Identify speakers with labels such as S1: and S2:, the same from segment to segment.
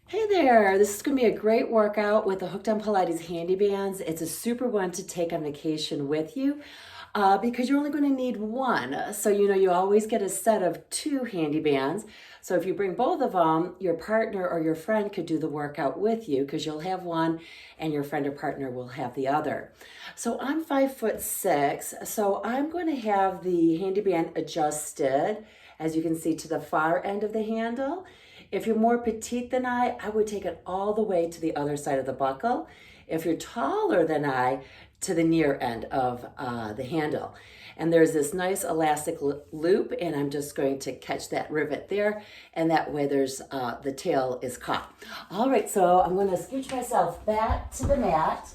S1: Hey there, this is going to be a great workout with the Hooked on Pilates handy bands. It's a super one to take on vacation with you because you're only going to need one. So, you always get a set of two handy bands. So if you bring both of them, your partner or your friend could do the workout with you because you'll have one and your friend or partner will have the other. So I'm 5'6", so I'm going to have the handy band adjusted, as you can see, to the far end of the handle. If you're more petite than I would take it all the way to the other side of the buckle. If you're taller than I, to the near end of the handle. And there's this nice elastic loop, and I'm just going to catch that rivet there, and that way there's the tail is caught. All right, so I'm going to scooch myself back to the mat,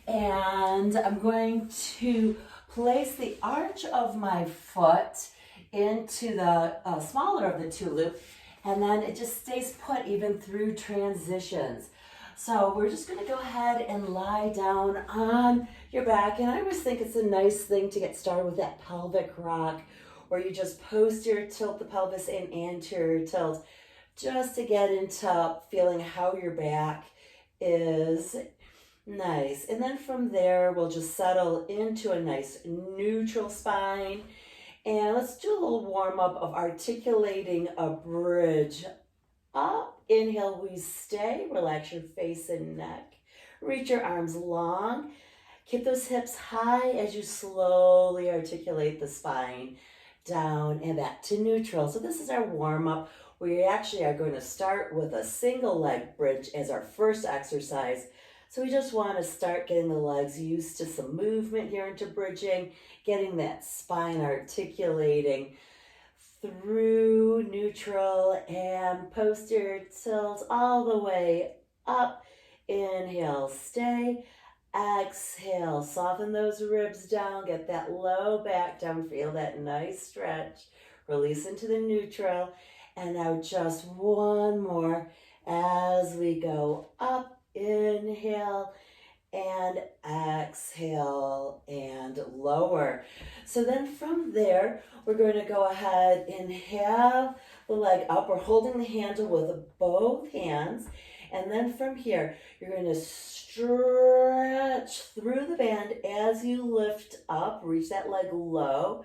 S1: and I'm going to place the arch of my foot into the smaller of the two loops, and then it just stays put even through transitions. So we're just going to go ahead and lie down on your back. And I always think it's a nice thing to get started with that pelvic rock, where you just posterior tilt the pelvis and anterior tilt, just to get into feeling how your back is. Nice. And then from there, we'll just settle into a nice neutral spine. And let's do a little warm up of articulating a bridge. Up, inhale, we stay. Relax your face and neck. Reach your arms long. Keep those hips high as you slowly articulate the spine down and back to neutral. So this is our warm up. We actually are going to start with a single leg bridge as our first exercise. So we just want to start getting the legs used to some movement here into bridging, getting that spine articulating through neutral and posterior tilt all the way up. Inhale, stay. Exhale, soften those ribs down, get that low back down, feel that nice stretch. Release into the neutral. And now just one more as we go up. Inhale and exhale and lower. So then from there, we're going to go ahead and have the leg up. We're holding the handle with both hands. And then from here, you're going to stretch through the band as you lift up. Reach that leg low.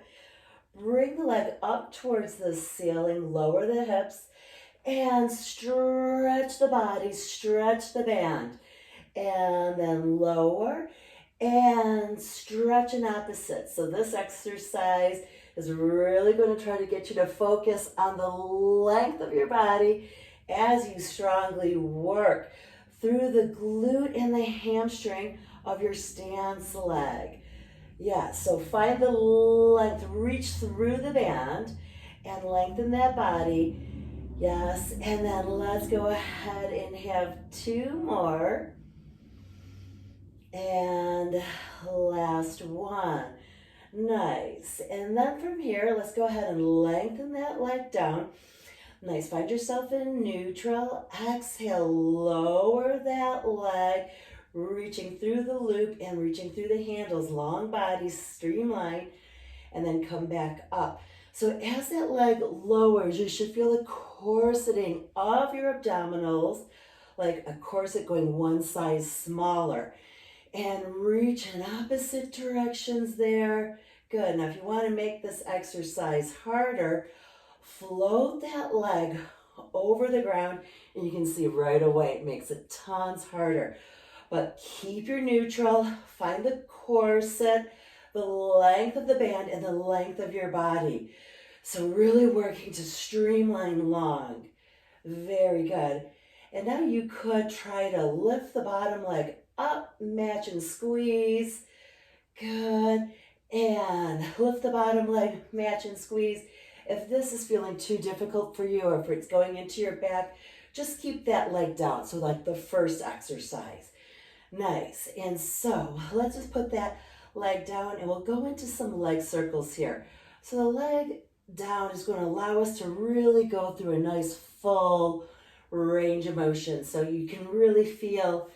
S1: Bring the leg up towards the ceiling. Lower the hips. And stretch the body, stretch the band. And then lower and stretch an opposite. So this exercise is really going to try to get you to focus on the length of your body as you strongly work through the glute and the hamstring of your stance leg. Yeah, so find the length, reach through the band and lengthen that body. Yes, and then let's go ahead and have two more. And last one. Nice. And then from here, let's go ahead and lengthen that leg down. Nice. Find yourself in neutral. Exhale, lower that leg, reaching through the loop and reaching through the handles. Long body, streamline, and then come back up. So as that leg lowers, you should feel the corseting of your abdominals, like a corset going one size smaller. And reach in opposite directions there. Good. Now if you want to make this exercise harder, float that leg over the ground, and you can see right away it makes it tons harder. But keep your neutral, find the corset, the length of the band, and the length of your body. So really working to streamline long. Very good. And now you could try to lift the bottom leg up, match and squeeze. Good. And lift the bottom leg, match and squeeze. If this is feeling too difficult for you, or if it's going into your back, just keep that leg down. So like the first exercise. Nice. And so let's just put that leg down, and we'll go into some leg circles here. So the leg down is going to allow us to really go through a nice full range of motion. So you can really feel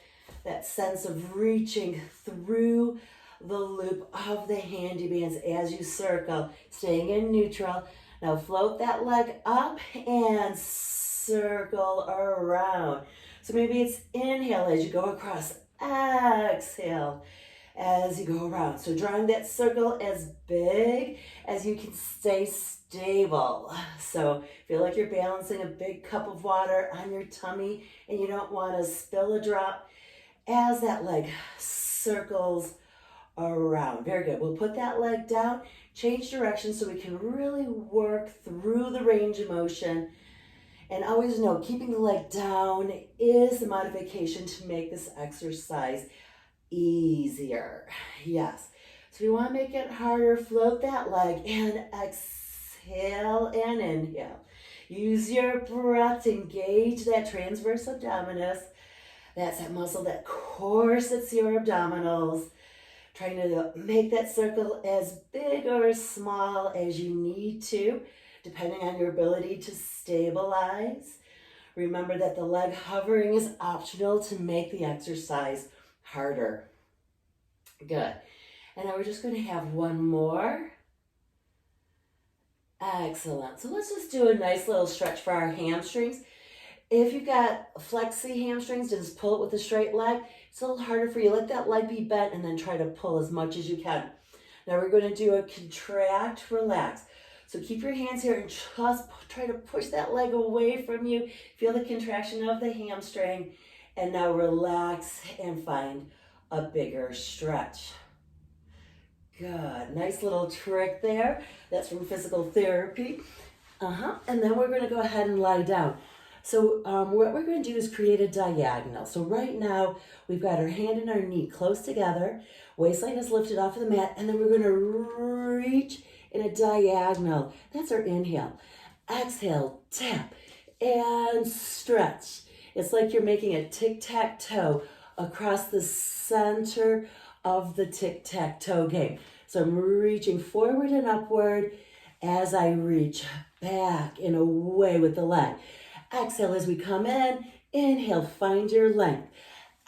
S1: that sense of reaching through the loop of the handy bands as you circle, staying in neutral. Now float that leg up and circle around. So maybe it's inhale as you go across, exhale as you go around. So drawing that circle as big as you can stay stable. So feel like you're balancing a big cup of water on your tummy and you don't want to spill a drop as that leg circles around. Very good. We'll put that leg down, change direction so we can really work through the range of motion. And always know, keeping the leg down is the modification to make this exercise easier. Yes. So we want to make it harder. Float that leg and exhale and inhale. Use your breath to engage that transverse abdominis. That's that muscle that corsets your abdominals. Trying to make that circle as big or as small as you need to, depending on your ability to stabilize. Remember that the leg hovering is optional to make the exercise harder. Good. And now we're just going to have one more. Excellent. So let's just do a nice little stretch for our hamstrings. If you've got flexy hamstrings, just pull it with a straight leg. It's a little harder for you. Let that leg be bent and then try to pull as much as you can. Now we're going to do a contract, relax. So keep your hands here and just try to push that leg away from you. Feel the contraction of the hamstring. And now relax and find a bigger stretch. Good. Nice little trick there. That's from physical therapy. And then we're going to go ahead and lie down. So what we're going to do is create a diagonal. So right now, we've got our hand and our knee close together. Waistline is lifted off of the mat. And then we're going to reach in a diagonal. That's our inhale. Exhale, tap, and stretch. It's like you're making a tic-tac-toe across the center of the tic-tac-toe game. So I'm reaching forward and upward as I reach back and away with the leg. Exhale as we come in. Inhale, find your length.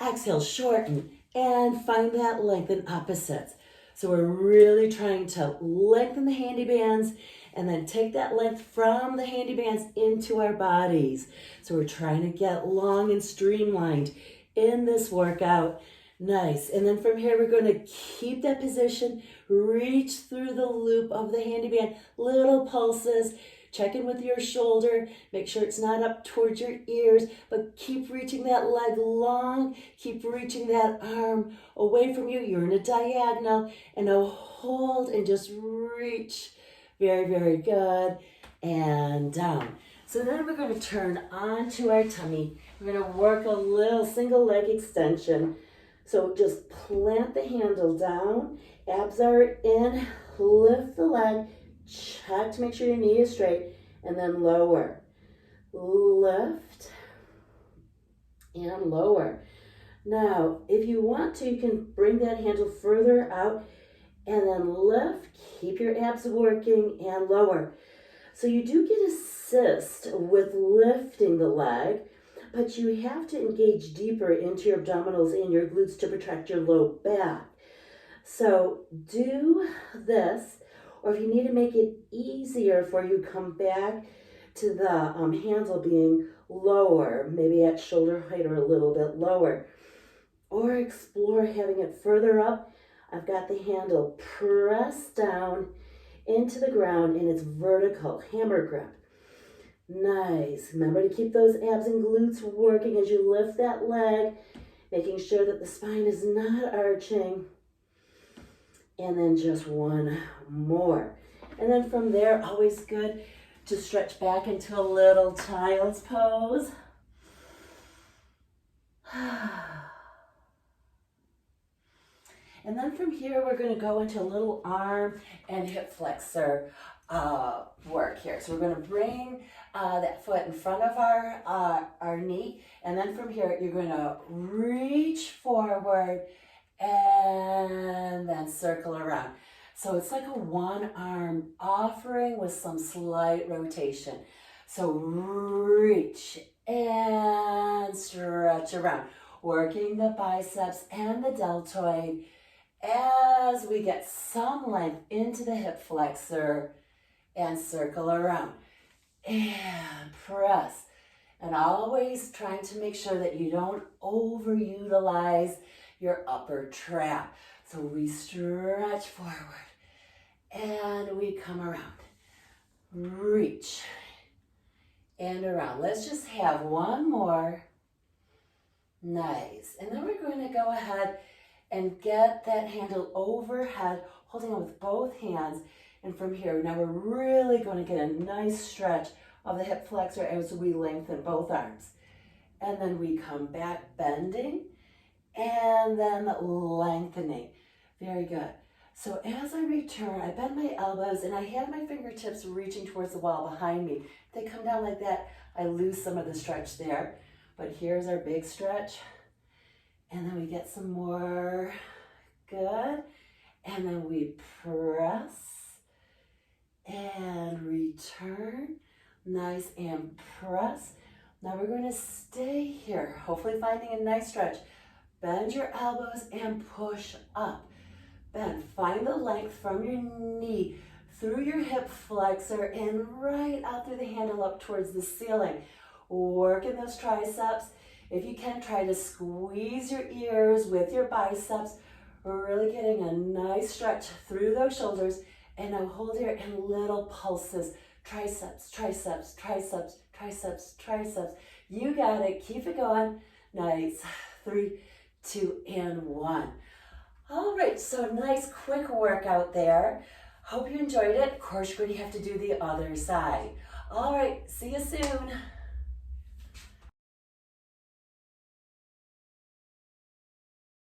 S1: Exhale, shorten and find that length in opposites. So we're really trying to lengthen the handy bands and then take that length from the handy bands into our bodies. So we're trying to get long and streamlined in this workout. Nice. And then from here, we're going to keep that position, reach through the loop of the handy band, little pulses. Check in with your shoulder, make sure it's not up towards your ears, but keep reaching that leg long, keep reaching that arm away from you. You're in a diagonal, and now hold and just reach. Very, very good. And down. So then we're going to turn onto our tummy. We're going to work a little single leg extension. So just plant the handle down, abs are in, lift the leg, check to make sure your knee is straight, and then lower. Lift and lower. Now, if you want to, you can bring that handle further out and then lift. Keep your abs working and lower. So you do get assist with lifting the leg, but you have to engage deeper into your abdominals and your glutes to protect your low back. So do this. Or if you need to make it easier for you, come back to the handle being lower, maybe at shoulder height or a little bit lower. Or explore having it further up. I've got the handle pressed down into the ground and it's vertical, hammer grip. Nice. Remember to keep those abs and glutes working as you lift that leg, making sure that the spine is not arching. And then just one more. And then from there, always good to stretch back into a little child's pose. And then from here, we're going to go into a little arm and hip flexor work here. So we're going to bring that foot in front of our knee. And then from here, you're going to reach forward and then circle around. So it's like a one arm offering with some slight rotation. So reach and stretch around, working the biceps and the deltoid as we get some length into the hip flexor and circle around. And press And always trying to make sure that you don't overutilize your upper trap. So we stretch forward and we come around. Reach and around. Let's just have one more. Nice. And then we're going to go ahead and get that handle overhead, holding on with both hands. And from here, now we're really going to get a nice stretch of the hip flexor as we lengthen both arms. And then we come back, bending, and then lengthening. Very good. So as I return, I bend my elbows and I have my fingertips reaching towards the wall behind me. If they come down like that, I lose some of the stretch there. But here's our big stretch. And then we get some more. Good. And then we press and return. Nice, and press. Now we're going to stay here, hopefully finding a nice stretch. Bend your elbows and push up. Bend, find the length from your knee through your hip flexor and right out through the handle up towards the ceiling. Working those triceps. If you can, try to squeeze your ears with your biceps. We're really getting a nice stretch through those shoulders. And now hold here in little pulses. Triceps, triceps, triceps, triceps, triceps. You got it. Keep it going. Nice. 3, 2, and 1. All right, so nice quick workout there. Hope you enjoyed it. Of course, you're going to have to do the other side. All right, see you soon.